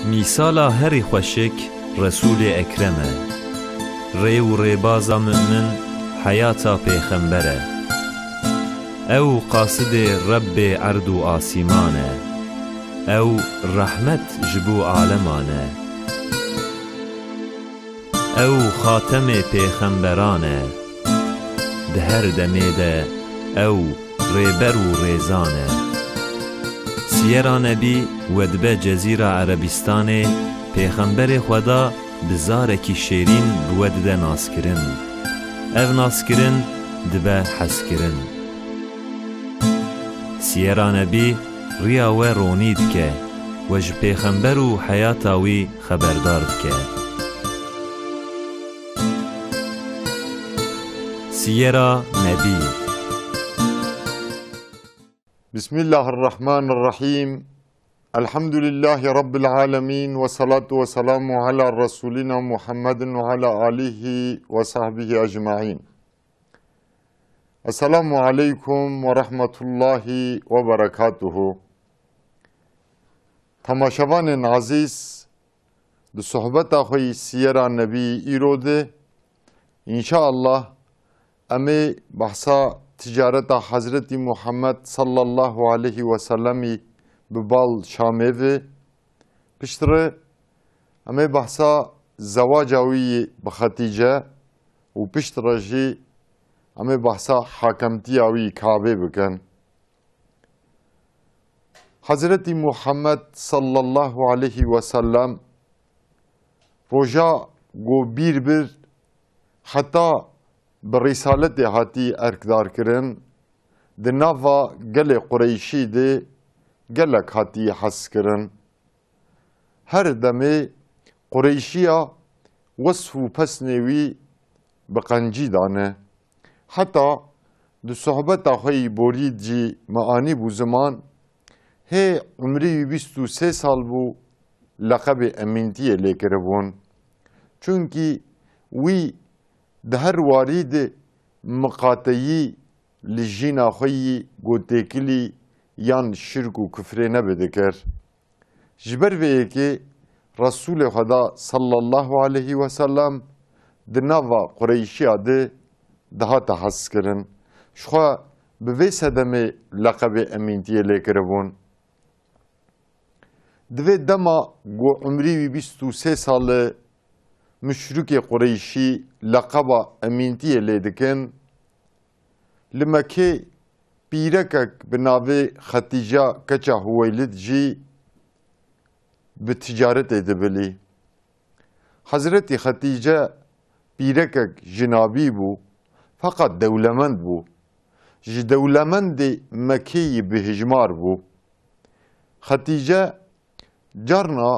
میسالا هری خوشک رسول اکرمه ری و ریبازا مؤمن حیاتا پیغمبره او قاصد رب عرض و آسیمانه او رحمت جبو عالمانه او خاتم پیغمبرانه ده هر دمیده او ریبر و ریزانه سیرا نبی ودبه جزیره عربستان پیغمبر خدا بزارکی شیرین بودده ناسکرین او ناسکرین دبه حسکرین سیرا نبی ریا و رونید که وج پیغمبر و حیاتاوی خبردار که سیرا نبی. بسم الله الرحمن الرحيم الحمد لله رب العالمين والصلاة والسلام على رسولنا محمد وعلى آله وصحبه أجمعين. السلام عليكم ورحمة الله وبركاته. تماشاوان عزیز به صحبت آخوی سیر نبی ایروده انشاءالله امی بحثا تجارت حضرت محمد صلی الله علیه و سلمی ببال شامه و پشتره امی بحثا زواجاوی بخاتیجه و پشتره جی امی بحثا حاکمتی آوی کعبه بکن. حضرت محمد صلی الله علیه و سلم روژا گو بیر بر حتی برسالت هاتی ارکدار کرن ده ناوا گل قریشی ده گلک هاتی حس کرن هر دمه قریشیا وصف و پس نوی بقنجی دانه حتی ده صحبت آخوی بورید جی معانی بو زمان هی عمری 23 سال بو لقب امینتی لیکره بون چونکی وی ده هر وارد مقاطعی لجینا خویی گوتکلی یان شرک و کفره نبده کر جبر ویه که رسول خدا صلی الله علیه و سلم ده نوا قریشی آده ده ها تحس کرن شخوا به ویس دم لقب امینتیه لیکره بون دوی دما گو عمری 23 ساله مشرک قریشی لقب امینتی لیدکن لمکه پیرکک بناوی خدیجه کچا هویلد جی به تجارت ادبلی حضرت خدیجه پیرکک جنابی بو فقط دولمند بو جی دولمند مکی به هجمار بو خدیجه جارنا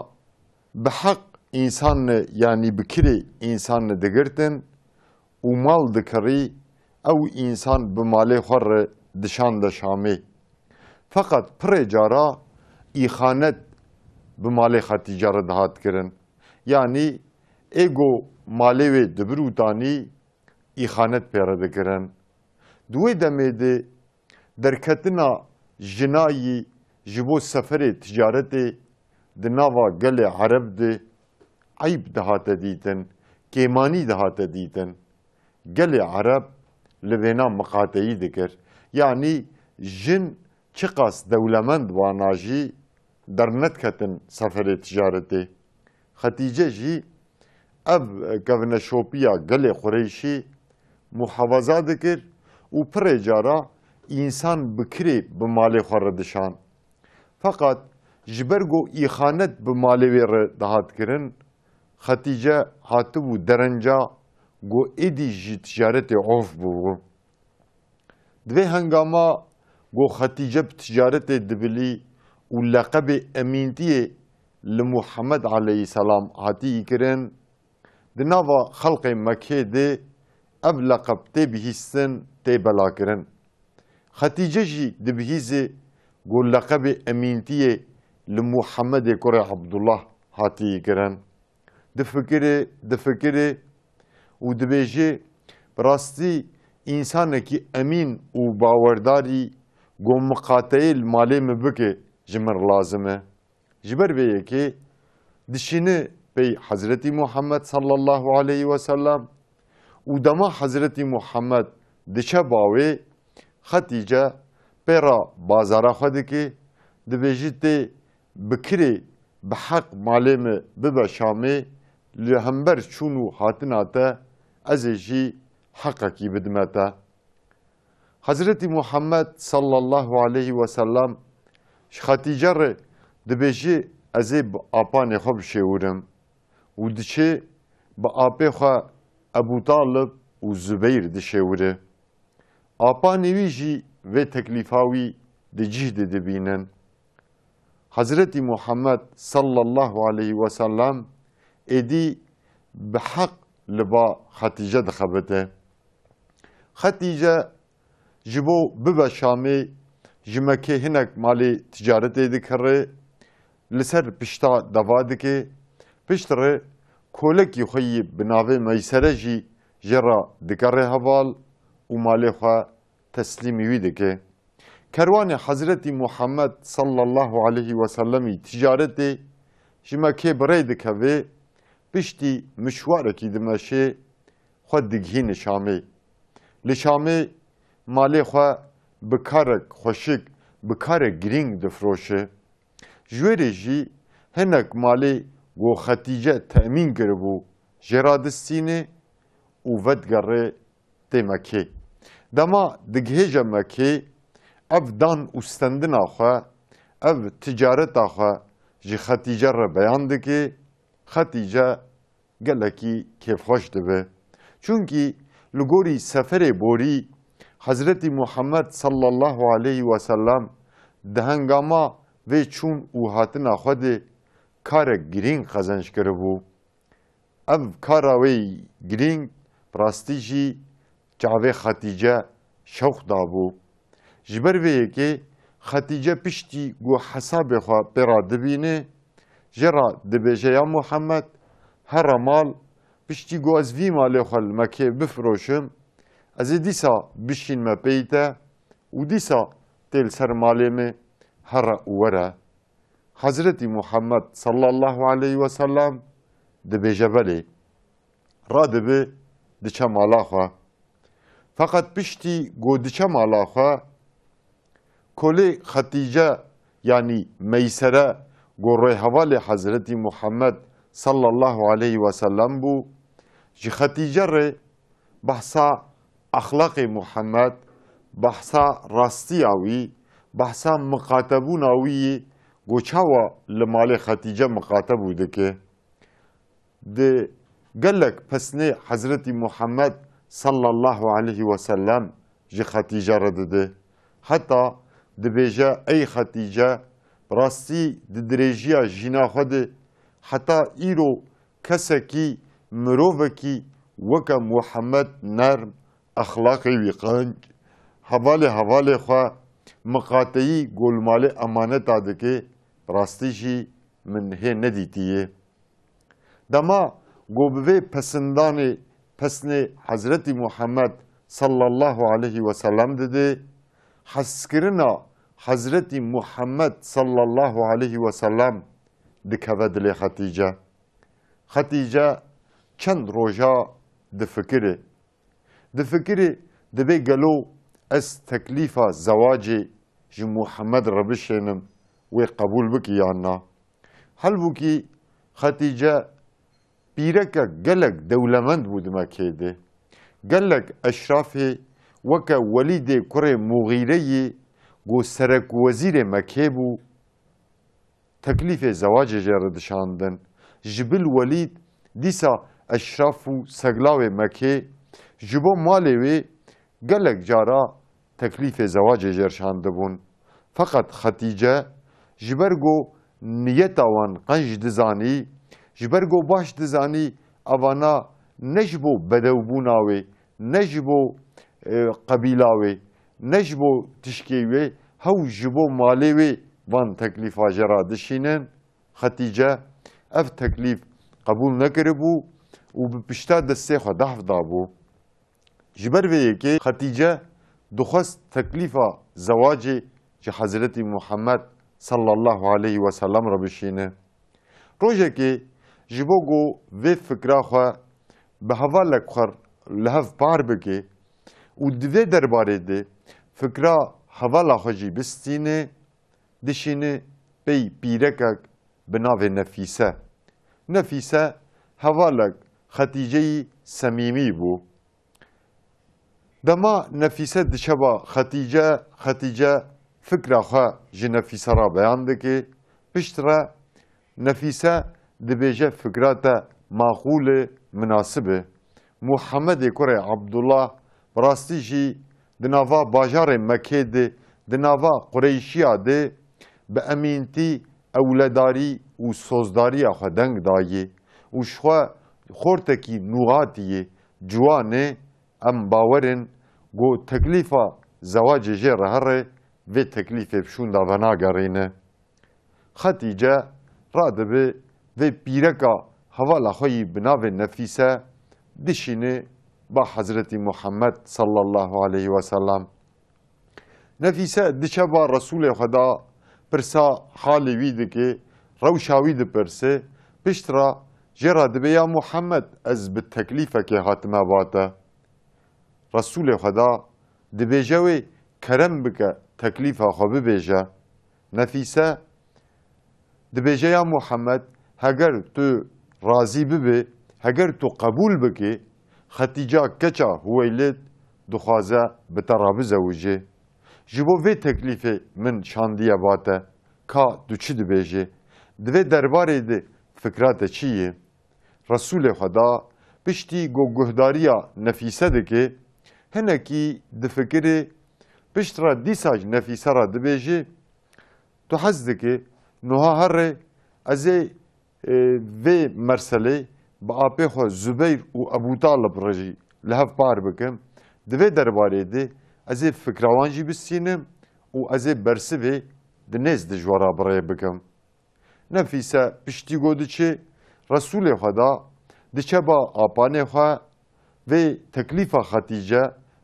به حق انسان یعنی بکری انسان دگرتن و مال دکری او انسان بماله خور دشان دشامه فقط پر جارا ایخانت بماله خدیجه را دهات کرن یعنی ایگو ماله و دبروتانی ایخانت پیره دکرن دوی دمه ده درکتنا جنایی جبو سفر تجارت ده ناوا گل عرب ده عیب دهات دیدن کیمانی دهات دیدن گل عرب لبینا مقاطعی دکر یعنی جن چقاس دولمند واناجی در ندکتن سفر تجارتی خدیجه جی اب گونشوپیا گل قریشی محافظه دکر و پر جارا انسان بکری بمالی خوردشان فقط جبرگو ایخانت بمالی ویر دهات کرن خدیجه هاتبو درنجا گو ایدی جی تجارت عوف بو دوی هنگاما گو خدیجه بتجارت دبلی و لقب امینتی لمحمد علیه السلام هاتی کرن دناوا خلق مکه ده اب لقب تی بهیستن تی بلا کرن خدیجه جی دبهیزه گو لقب امینتی لمحمد کره عبدالله هاتی کرن دفکره و دبیجه براستی انسان کی امین و باورداری گو مقاطعی مالی مبکه جمر لازمه جبر بیه که dişini bey Hazreti Muhammed sallallahu aleyhi ve sellem u dema Hazreti Muhammed dişe bawe Hatice pera bazara xwe dike dibêjî tê bikirê bi heq malê me bibe Şamê li hember çûn û hatina te ez ê jî heqekî bidime te. Hazreti Muhammed sallallahu aleyhi ve sellem ji Hatice re dibêjî ez ê bi apanê xwe bişêwirim û diçê bi apê xwe Ebu Talib û Zübeyr dişêwire. Apanê wî jî vê teklîfa wî di cih de dibînin. Hazreti Muhammed sallallahu aleyhi ve sellem êdî bi heq li ba Hatice dixebite. Hatice ji bo bibe Şamê ji Mekê hinek malê ticaretê dikire, li ser pişta deva dike, pişt re kolekî xwe yî bi navê Meysere jî ji ra dikare heval û malê xwe teslîmî wî dike. Kerwanê Hazreti Muhammed sallallahu aleyhi ve sellemî ticaretê ji Mekê birê dikeve, piştî mişwarekî dimeşê xwe digihîne Şamê. Li Şamê malê xwe bi karek xweşik, bi karek girîng difiroşe. Ji wêrê jî hinek malê got Hatice temîn kiribû jê ra distîne û vedgere tê Mekê. Dema digihêje Mekê ev dan û stendina xwe, ev ticareta xwe ji Hatice re beyan dike, Hatice gelekî kêfxweş dibe. Çunkî li gorî seferê borî Hazreti Muhammed sallallahu aleyhi ve sellem di hengama vê çûn û hatina xwe de karek girîng qezenc kiribû. Ev kara wê girîng rastî jî çavê Hatice şewq dabû. Ji ber vê yekê Hatice piştî got hesabê xwe pêra dibîne, jê ra dibêje ya Muhammed here mal piştî got ez vî malê xwe li Mekê bifiroşim, ez ê dîsa bişînme peyî te û dîsa tê li ser malê me here û were. Hazreti Muhammed sallallahu aleyhi ve sellem dibêje belê. Radibe diçe mala xwe. Fakat piştî got diçe mala xwe, kolê Hatice yani Meysere got rêhevalê Hazreti Muhammed sallallahu aleyhi ve sellem bû. Ji Hatice re behsa axlaqê Muhammed, behsa rastiya wî, behsa miqatebûna wî yê got çawa li malê Hatice miqatebû dike. Di gelek pesnê Hazreti Muhammed sallallahu aleyhi ve sellem ji Hatice re dide. Heta dibêje ey Hatice rastî di dirêjiya jîna xwe de heta îro kesekî mirovekî weke Muhammed nerm axlaqê wî qenc hevalê xwe miqateyî golmalê emaneta dike, rastî jî min hê nedîtiye. Dema got bi vê pesindanê pesnê Hazreti Muhammed sallallahu aleyhi ve sellem dide, heskirina Hazreti Muhammed sallallahu aleyhi ve sellem dikeve dilê Hatice. Hatice çend roja difikire. Difikire dibe gelo ez teklîfa zewacê ji Muhammed re bişênim wê qebûl bikî yan na. Halbûkî Hatice pîreke gelek dewlemend bû di Mekê de. Gelek eşrafê weke Welîdê kurê Mughîreyê got serekwezîrê Mekê bû, teklîfê zewacê jê re dişandin. Ji bil Welîd dîsa eşraf û seglavê Mekê ji bo malê wê gelek cara teklîfê zewacê jê rişandibûn. Fakat Hatice ji ber got niyeta wan qenc dizanî, ji ber got baş dizanî evana ne ji bo bedewbûna wê, ne ji bo qebîla wê, ne ji bo tişkê wê, hew ji bo malê wê van teklîfa jê ra dişînin. Hatice ev teklîf qebûl nekiribû û bi pişta destê xwe dehv dabû. Ji ber vê yekê Hatice dixwest teklîfa zewacê ji Hazreti Muhammed sallallahu aleyhi ve sellem re bişîne. روژێکی ji bo ku vê fikra xwe bi hevalek xwe li hev par bike û di vê derbarê de fikra hevala xwe jî bistîne, dişîne pey pîrekek bi navê Nefîse. Nefîse hevalek Xetîceyî semîmî bû. Dema Nefîse diçeba Xetîce, Xetîce fikra xwe ji Nefîse ra beyan dike. Pişt re Nefîse dibêje fikra te maqûlê minasib e. Muhammedê kurê Abdullah bi rastî jî di nava bajarê Mekê de di nava Qureyşiya de bi emîntî, ewledarî û sozdariya xwe deng dayê û ji xwe xortekî nûhatiyê ciwanê em bawerin got teklîfa zewacê jê re here vê teklîfê pişûnda venagerîne. Xetîce radibe vê pîreka hevala xwe yî bi navê Nefîse dişîne ba Hezretî Muhammed sallallahu aleyhi ve sellem. Nefîse diçe ba Resûlê Xweda pirsa halê wî dike, rewşa wî dipirse, pişt ra jê ra dibe ya Muhammed ez bi teklîfekê hatime bate. Resûlê Xweda dibêje wê kerem bike teklîfa xwe bibêje. Nefîse dibêje ya Muhammed heger tu razî bibe, heger tu qebûl bikî, Xetîca keça Hüweylid dixwaze bi te re bizewije. Ji bo vê teklîfê min şandiye bate, ka tu çi dibêje? Di vê derbarê de fikra te çi ye? Resûlê Xweda piştî got guhdariya Nefîse dike, hinekî difikirê pişt re dîsa ji Nefîse ra dibêje, tu hez dike niha herê ez ê vê merselê bi apê xwe Zübeyr û Ebû Talib re jî li hev par bikim, di vê derbarê de ez ê fikra wan jî bistînim û ez ê bersivê di nêz dijwara birêve bikim. Nefîse piştî got diçe, Resûlê Xweda diçe ba apanê xwe vê teklîfa Xetîce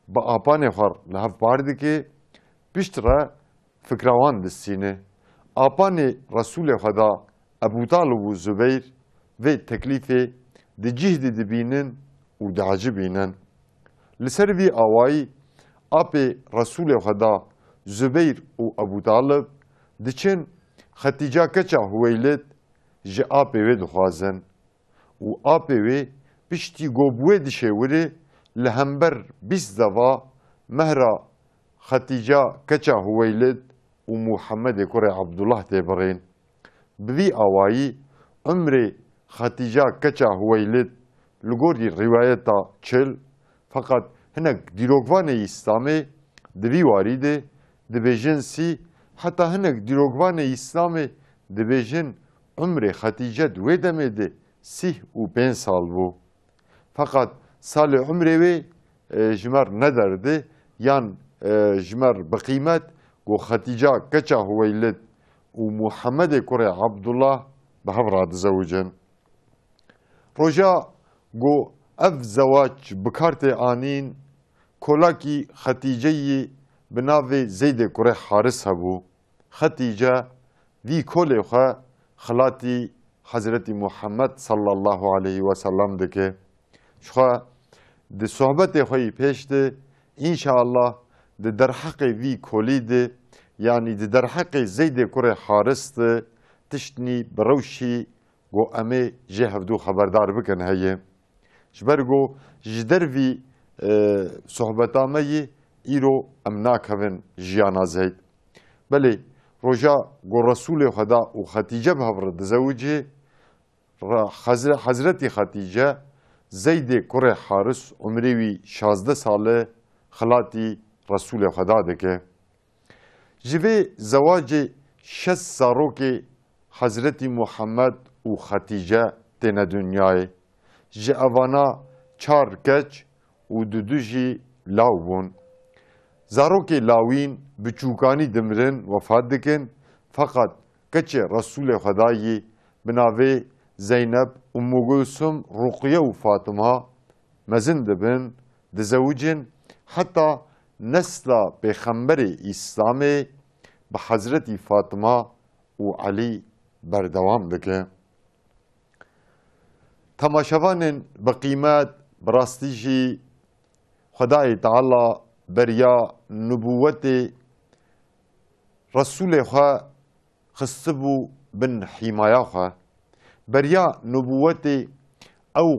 bi apanê xwe li hev par dike, pişt re fikra wan distîne. Apanê Resûlê Xweda Ebû Talib û Zübeyr vê teklîfê di cih de dibînin û diecibînin. Li ser vî awayî apê Resûlê Xweda Zübeyr û Ebû Talib diçin Xetîca keça Hüweylid ji apê wê dixwazin û apê wê piştî got bi wê dişêwirê li hember 20 deva mehra Xetîca keça Hüweylid û Muhammedê kurê Abdullah tê birên. Bi vî awayî umrê Xetîca keça Hüweylid li gorî rîwayeta çil, fakat hinek dîrokvanê İslamê di vî warî de dibêjin sî, heta hinek dîrokvanê İslamê dibêjin umrê Xetîce di wê demê de sîh û 5 sal bû. Fakat salê umrê wê ji mer nederdi, yan ji mer bi qîmet got Xetîca keça Hüweylid û Muhammedê kurê Abdullah bi hev re dizewicin. Roja got ev zewac bi kar tê anîn, kolakî Xetîceyî bi navê Zeydê kurê Haris hebû. Xetîce vî kolê xwe xilatî Hezretî Muhammed sallallahu aleyhi ve sellem dike. Ji xwe di sohbetê xwe yî pêş de înşallah di derheqê vî kolî de, yanî di derheqê Zeydê kurê Haris de tiştî bi rewşî got em ê jê hevdû xeberdar bikin heye. Ji ber got ji dervî sohbeta me yê îro em nakevin jiyana Zeyd. Belê roja got Resûlê Xweda û Xetîce bi hev re dizewicê, Hezretî Xetîce Zeydê kurê Haris umrê wî 16 sal e xilatî Resûlê Xweda dike. Ji vê zewacê 6 zarokê Hezretî Muhammed û Xetîce têne dunyayê. Ji evana 4 keç û du jî law bûn. Zarokê lawîn biçûkanî dimirin, wefat dikin, fakat keçê Resûlê Xwedayî bi navê Zeynep, Ummû Gulsum, Ruqye û Fatıma mezin dibin, dizewicin, heta nesla Pêxemberê İslamê bi Hezretî Fatıma û Elî berdewam dike. تماشاوانên bi qîmet bi rastî jî Xwedayê Teala beriya nubûwetê Resûlê xwe xistibû bin hîmaya xwe. Beriya nubûwetê ew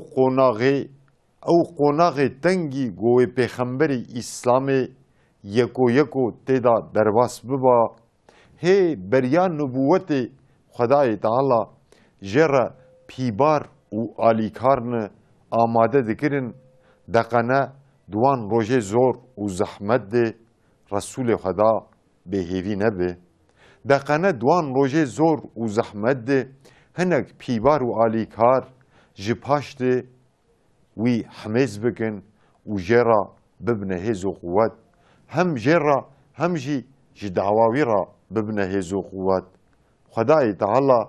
qonaxê tengî ku wê pêxemberê İslamê yeko têda derbas biba, hê beriya nubûwetê Xwedayê Teala jê re pîbar û alîkar amade dikirin, deqene duwan rojê zor û zehmet de Resûlê Xweda bêhêvî nebe. Deqene duwan rojê zor û zehmet de hinek pîbar û alîkar ji paş de wî hemêz bikin û jê re bibine hêz û quwet. Hem jê re hem jî ji dawa wî re bibine hêz û quwet. Xwedayê Teala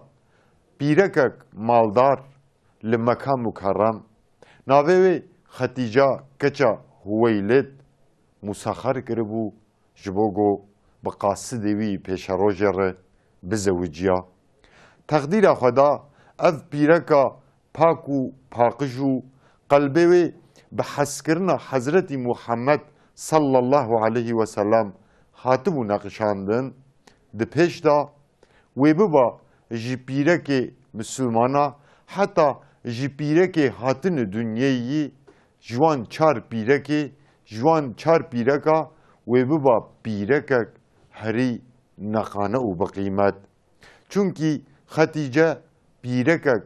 pîrekek maldar li Meka Mukerrem navê wê Xetîca keça Huweylid musexer kiribû ji bo ku bi qasidê wî pêşerojê re bizewiciya. Teqdîra Xweda ev pîreka pak û paqij û qelbê wê bi hezkirina Hezretî Muhammed sallallahu aleyhi ve sellem hatibû neqişandin, di pêş da wê biba ji pîrekê Müslümana heta ji pîrekê hatinê dunyayê ji wan çar pîreka wê biba pîrekek herî neqane û biqîmet. Çunkî Xetîce pîrekek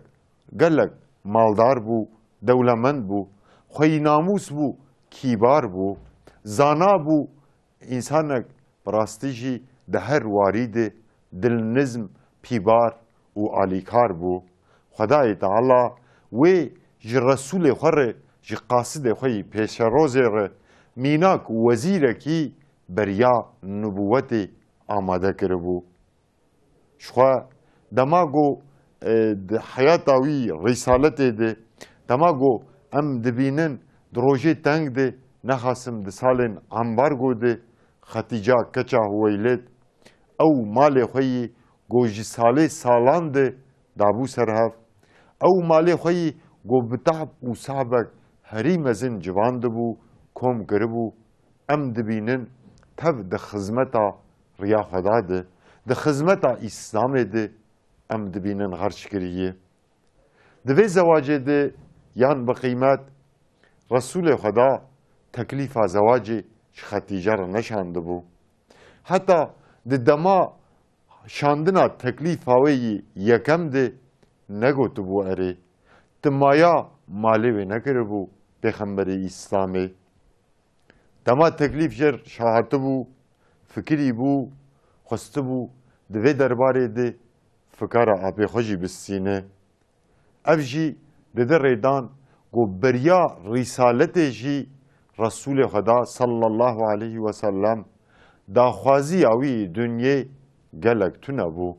gelek maldar bû, dewlemend bû, xweyî namûs bû, kîbar bû, zana bû, însanek bi rastî jî di her warî de dilnizm, pîbar û alîkar bû. Xwedayê Teala wê ji Resûlê xwe re ji qasidê xwe yî pêşerozê re mînak û wezîrekî beriya nubûwetê amade kiribû. Ji xwe dema ku di heyata wî rîsaletê de dema ku em dibînin di rojê teng de nexasim di salên embargo de Xetîca keça Huweylid ew malê xwe yî ku ji salê salan de dabû serhev, ew malê xwe yî ku bi tehb û sabek herî mezin civan dibû, kom kiribû, em dibînin tev di xizmeta riya Xweda de, di xizmeta İslamê de em dibînin xerç kiriye. Di vê zewacê de yan bi qîmet Resûlê Xweda teklîfa zewacê ji Xetîce re neşandibû. Heta di dema şandina teklîfa wê yî yekem de negotibû erê. Ti maya malê wê nekiribû Pêxemberê İslamê. Dema teklîf jêr şahatibû, fikirî bû, xwestibû di vê derbarê de fikara apê xwe jî bistîne. Ev jî di rêdan ku beriya rîsaletê jî Resûlê Xweda sallallahu aleyhi ve sellem daxwaziya wî dunyê gelek tune bû.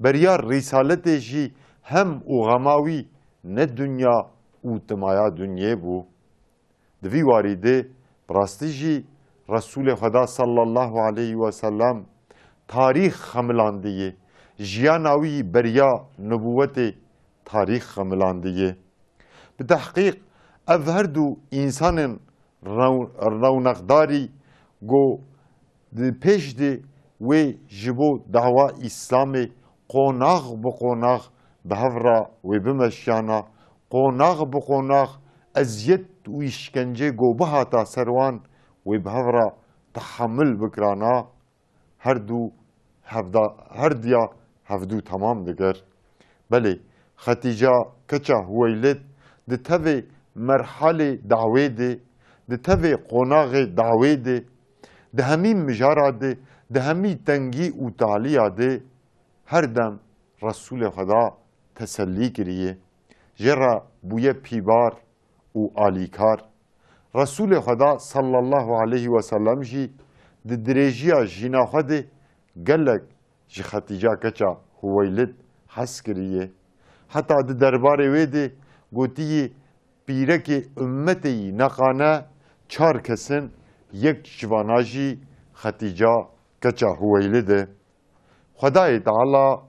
Beriya rîsaletê jî hem û xema wî ne dunya û timaya dunyê bû. Di vî warî de bi rastî jî Resûlê Xweda sallallahu aleyhi ve sellem tarîx xemilandiye, jiyana wî beriya nubûwetê tarîx xemilandiye. Bi tehqîq ev her du însanên rewneqdarî ku di pêş de wê ji bo dawa İslamê qonax bi qonax bi hev re wê bimeşiyana, qonax bi qonax eziyet û îşkence ku bihata ser wan wê bi hev re teḥemil bikirana, her diya hevdû temam dikir. Belê Xetîca keça Huweylid di tevê merhelê dawê de, di tevê qonaxê dawê de, di hemî mijara de, di hemî tengî û taliya de her dem Resûlê Xweda tesellî kiriye. Jê re bûye pîbar û alîkar. Resûlê Xweda sallallahu aleyhi ve sellem jî di dirêjiya jîna xwe de gelek ji Xetîca keça Huweylid hez kiriye. Heta di derbarê wê de gotiye pîrekê ümmetê yî neqane çar kesin, yek civana jî Xetîca keça Huweylid e. Xwedayê Teala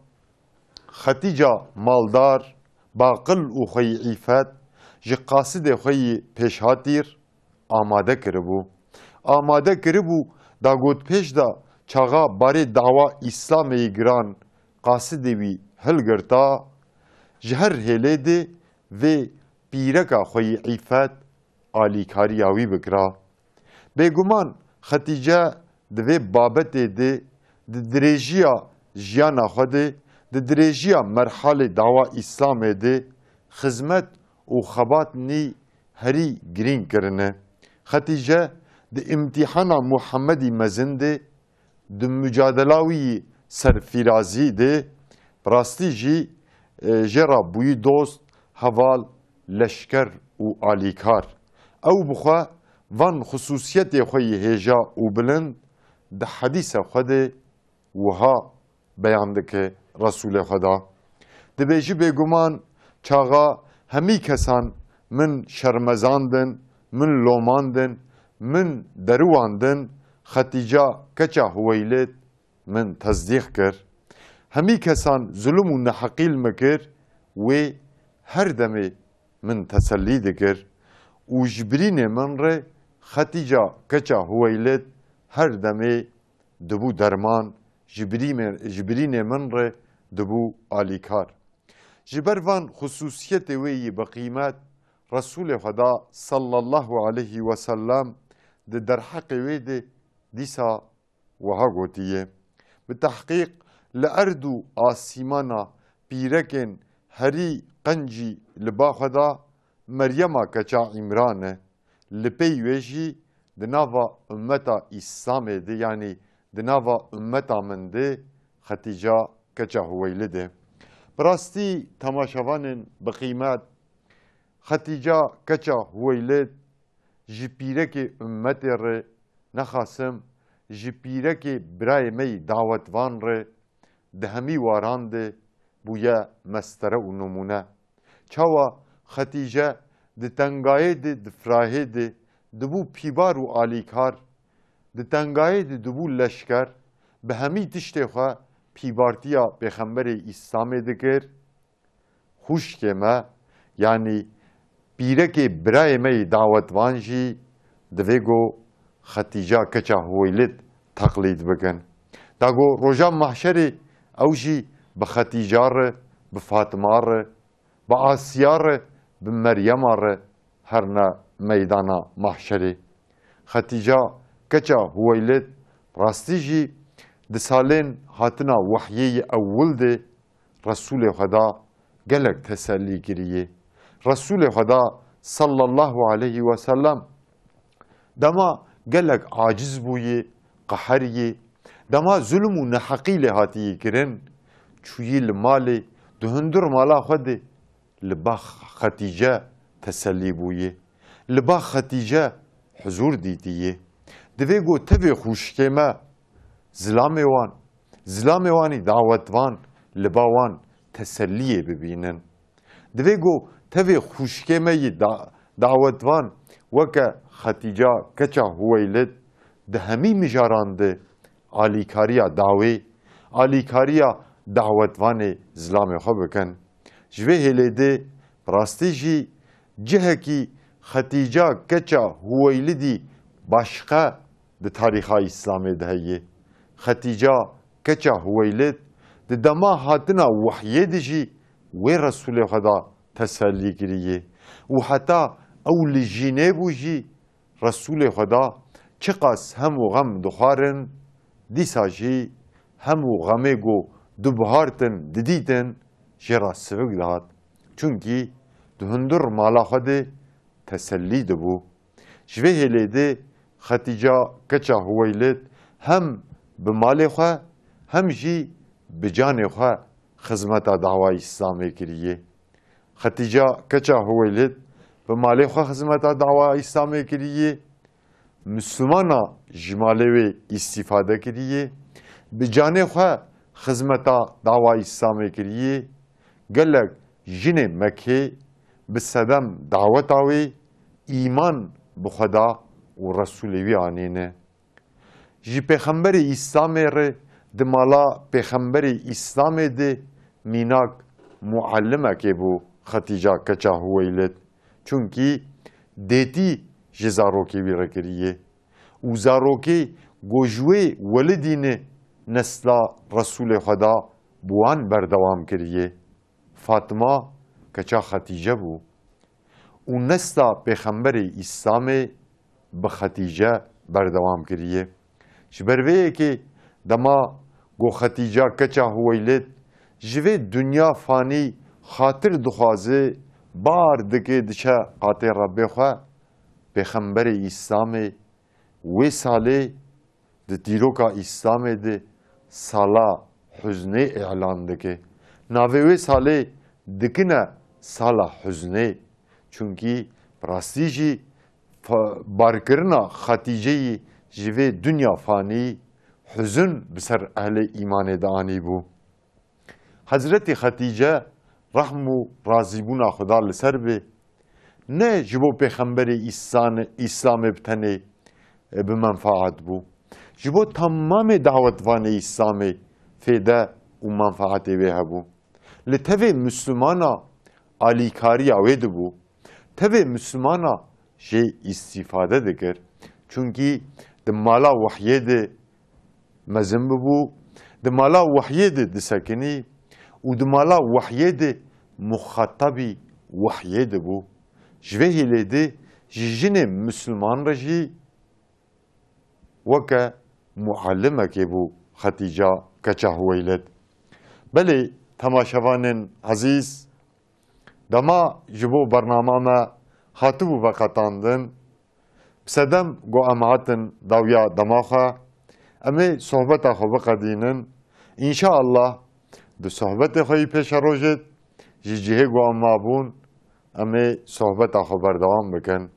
Xetîca maldar باقل و خوی عیفت جی قاصد خوی پیشهاتیر آماده کربو. آماده کربو دا گوت پیش دا چاغا باری دعوا اسلامی گران قاصدی وی هلگرتا جهر هلی ده و پیرکا خوی عیفت آلیکاری آوی بکرا. بگمان ختیجه دوی بابت ده درجیا جیانا خوده ده درجیا مرحله دعوا اسلام ده خدمت و خبات نی هری گرین کرنه. ختیجه ده امتحان محمدی مزنده ده مجادلاوی سرفرازی ده براستی جی جرا بوی دوست حوال لشکر و آلیکار او بخوا وان خصوصیت خوی هجا و بلند ده حدیث خود وها بیان دکه رسول خدا ده بیجی بگمان چاغا همی کسان من شرمزاندن من لوماندن من درواندن ختیجه کچا هویلت من تصدیق کر همی کسان ظلم و نحقیل مکر و هر دمه من تسلی دکر و جبرین من ره ختیجه کچا هویلت هر دمه دبو درمان جبرین من ره دبو آلیکار جبروان خصوصیت وی بقیمت رسول خدا صلی الله علیه و سلم ده در حق وی ده دیسا وها گوتیه به تحقیق لأردو آسیمانا پیرکن هری قنجی لبا خدا مریم کچا عمرانه لپی ویجی دناوا امتا اسلامه ده یعنی دناوا امتا من ده ختیجه کچا هویله ده براستی تماشاوان بقیمت ختیجه کچا هویله جی پیرک امت ره نخاسم جی پیرک برای می دعوتوان ره ده همی واران ده بویا مستره و نمونه چاوا ختیجه ده تنگای ده دفراهه ده دبو پیبار و آلیکار ده تنگای ده دبو لشکر به همی تشت خواه پیبارتیا پیغمبر اسلام دکر خوش که ما یعنی پیرک برای می دعوتوان جی دویگو ختیجه کچا هویلت تقلید بکن داگو روژا محشری او جی به ختیجه ره به فاطمه ره به آسیا ره به مریم ره هر نه میدانا محشری ختیجه کچا هویلت راستی جی ده سالین هاتنا وحیه اول ده رسول خدا گلک تسلی گریه رسول خدا صلی الله علیه و سلم دما گلک عاجز بویه قهریه دما ظلم و نحقی لهاتیه کرن چویی لماله دهندر مالا خود لبا ختیجه تسلی بویه لبا ختیجه حضور دیتیه دوی گو تبی خوشکه ما زلام وانی دعوت وان لبا وان تسلیه ببینن دوی گو تبی خوشکه ما دعوت وان وکا ختیجه کچا هویلت ده همی مجارانده آلیکاریا دعوی آلیکاریا دعوتوان زلام خو بکن جوه هلیده براستی جی جهکی ختیجه کچا هویلدی باشقه ده تاریخ اسلامی دهیه ختیجه کچا هویلد ده دما هاتنا وحیه ده جی و رسول خدا تسلی کریه و حتی اول جینه بو جی رسول خدا چقاس هم و غم دخارن دیسا جی هم و غمه گو دبهارتن ددیتن جرا سبق دهات چونکی دهندر مالا خود تسلی دبو جوه هلیده ختیجه کچا هویلد هم به مال خواه هم جی به جان خواه خدمت دعوی اسلامی کریه ختیجه کچا هویلد به مال خواه خدمت دعوی اسلامی کریه مسلمانا جمالوی استفاده کریه به جان خواه خدمت دعوی اسلامی کریه گلک جن مکه به صدم دعوت آوی ایمان بخدا و رسولوی آنینه جی پیغمبر اسلام ره ده مالا پیغمبر اسلام ده میناک معلمه که بو Xatîca keça Huweylid çünkü dêtî ji zarokê wî rekiriye û zarokê gojwê welidîne nesla Resulê Xweda bi wan berdewam kiriye. Fatıma keça Xatîce bû û nesla Pêxemberê İslamê bi Xatîce berdewam kiriye. Ji ber vê yekê dema got Xatîca keça Huweylid ji vê dunya fanî xatir dixwaze bar dike diçe qatê Rebbê xwe Pêxemberê İslamê wê salê di dîroka İslamê de sala huznê elan dike. Navê wê salê dikine sala huznê çünkü rastî jî barkirina Xatîceyê ji vê dunya fanî huzn bi ser ehlê îmanê de anî bû. Hazretî Xatîce rahm û razîbûna Xweda li ser bê ne ji bo Pêxemberê İslamê bi tenê bi menfaat bû. Ji bo tamamê dawetvanê İslamê fêde û menfaatê wê hebû. Li tevê Müslümana alîkariya wê dibû. Tevê Müslümana jê îstîfade dikir. Çünkü di mala wehyê de mezin bibû, di mala wehyê de disekinî û di mala wehyê de muxatabî wehyê dibû. Ji vê hêlê de ji jinê Müslüman re jî weke muallimekê bû Xatîca keça Huweylid. Belê temaşevanên ezîz, dema ji bo bernama me hatibû veqetandin, bi sedem got em hatin dawiya dema xwe, em ê sohbeta xwe biqedînin. İnşaallah di sohbetê xwe yî pêşerojê ji cihê got em mabûn, em ê sohbeta xwe berdewam bikin.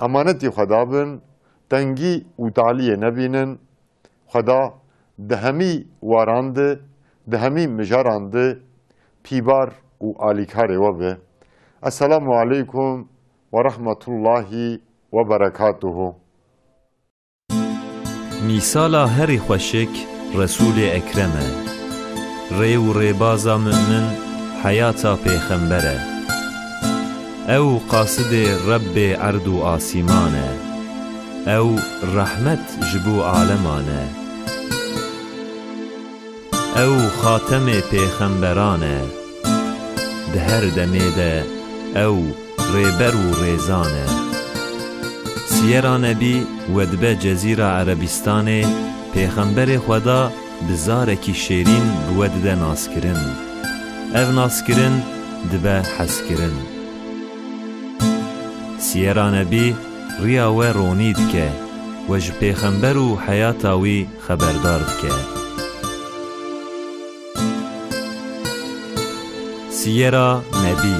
Emanetî Xweda bin, tengî û taliyê nebînin. Xweda di hemî waran de, di hemî mijaran de pîbar û alîkarê we be. Esselamu aleykum ve rahmetullahi ve berekatuhu. Mîsala herî xweşik Resulê Ekrem e. Rê û rêbaza mümin heyata Pêxember e. Ew qasidê Rebbê erd û asîman e. Ew rehmet ji bo aleman e. Ew xatemê pêxemberan e. Di her demê de ew rêber û rêzan e. Siyera Nebî wedbe Cezîra Erebistanê Pêxemberê Xweda bi zarekî şêrîn bi we dide naskirin. Ev naskirin dibe heskirin. Siyera Nebî riya we ronî dike we ji Pêxember û heyata wî xeberdar dike. Siyera Nebî